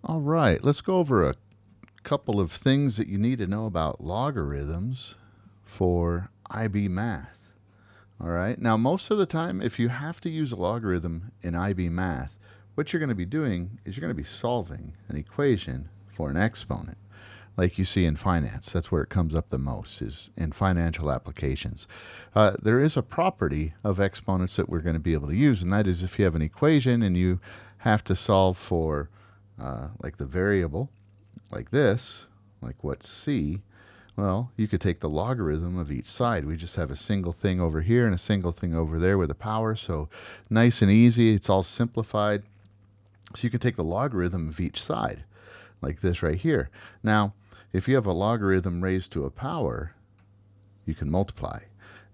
All right, let's go over a couple of things that you need to know about logarithms for IB math. All right, now most of the time, if you have to use a logarithm in IB math, what you're going to be doing is you're going to be solving an equation for an exponent, like you see in finance. That's where it comes up the most, is in financial applications. There is a property of exponents that we're going to be able to use, and that is if you have an equation and you have to solve for like the variable, like this, like what's c, well, you could take the logarithm of each side. We just have a single thing over here and a single thing over there with a power, so nice and easy. It's all simplified. So you can take the logarithm of each side, like this right here. Now, if you have a logarithm raised to a power, you can multiply.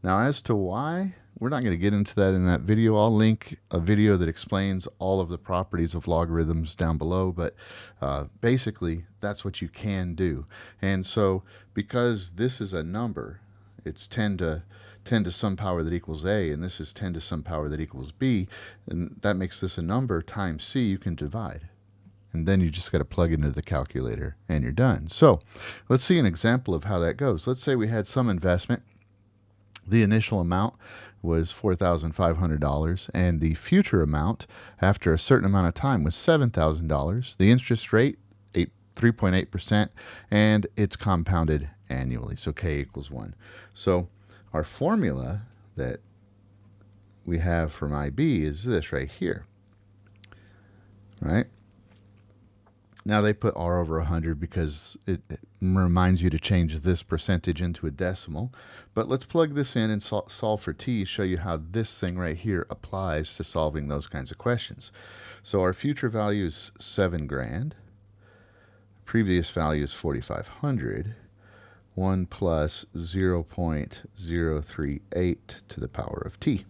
Now, as to why, we're not going to get into that in that video. I'll link a video that explains all of the properties of logarithms down below, but basically, that's what you can do. And so, because this is a number, it's 10 to some power that equals a, and this is 10 to some power that equals b, and that makes this a number times c. You can divide. And then you just got to plug it into the calculator, and you're done. So let's see an example of how that goes. Let's say we had some investment. The initial amount was $4,500, and the future amount after a certain amount of time was $7,000. The interest rate, 3.8%, and it's compounded annually, so k equals 1. So our formula that we have from IB is this right here, right? Now they put r over 100 because it reminds you to change this percentage into a decimal. But let's plug this in and solve for t, show you how this thing right here applies to solving those kinds of questions. So our future value is 7 grand. Previous value is 4,500. 1 plus 0.038 to the power of t.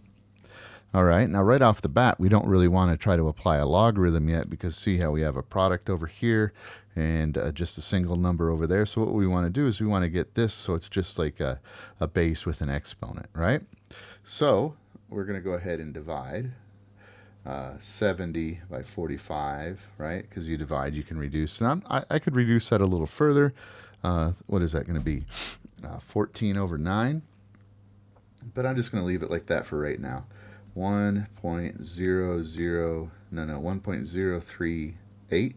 All right, now right off the bat, we don't really want to try to apply a logarithm yet because see how we have a product over here and just a single number over there. So what we want to do is we want to get this so it's just like a base with an exponent, right? So we're going to go ahead and divide 70 by 45, right? Because you divide, you can reduce. And I could reduce that a little further. What is that going to be? 14 over 9. But I'm just going to leave it like that for right now. 1.038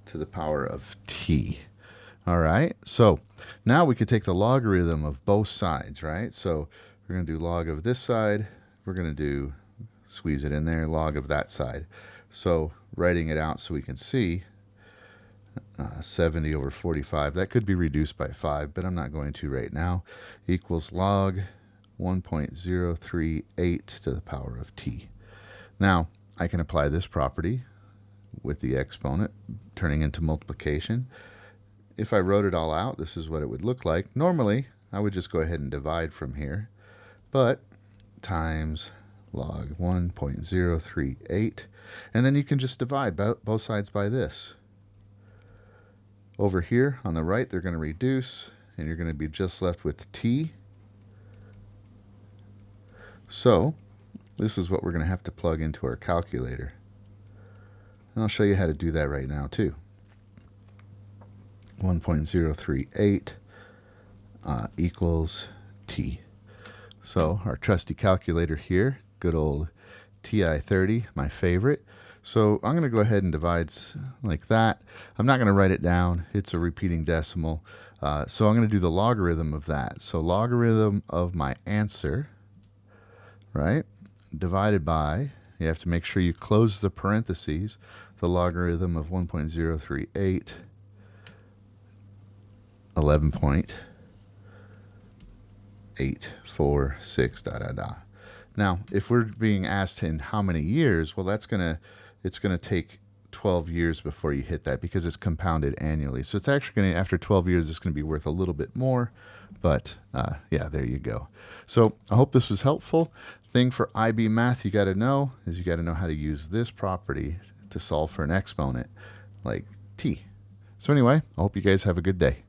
to the power of t. All right, so now we could take the logarithm of both sides, right? So we're going to do log of this side. We're going to do, squeeze it in there, log of that side. So writing it out so we can see, 70 over 45, that could be reduced by 5, but I'm not going to right now, equals log 1.038 to the power of t. Now, I can apply this property with the exponent, turning into multiplication. If I wrote it all out, this is what it would look like. Normally, I would just go ahead and divide from here, but times log 1.038, and then you can just divide both sides by this. Over here on the right, they're going to reduce, and you're going to be just left with t. So this is what we're going to have to plug into our calculator. And I'll show you how to do that right now too. 1.038 equals t. So our trusty calculator here, good old TI-30, my favorite. So I'm going to go ahead and divide like that. I'm not going to write it down. It's a repeating decimal. So I'm going to do the logarithm of that. So logarithm of my answer, right, divided by, you have to make sure you close the parentheses, the logarithm of 1.038, 11.846, da da da. Now, if we're being asked in how many years, well, it's going to take 12 years before you hit that because it's compounded annually. So it's actually going to, after 12 years, it's going to be worth a little bit more. But yeah, there you go. So I hope this was helpful. Thing for IB math you got to know is you got to know how to use this property to solve for an exponent like t. So anyway, I hope you guys have a good day.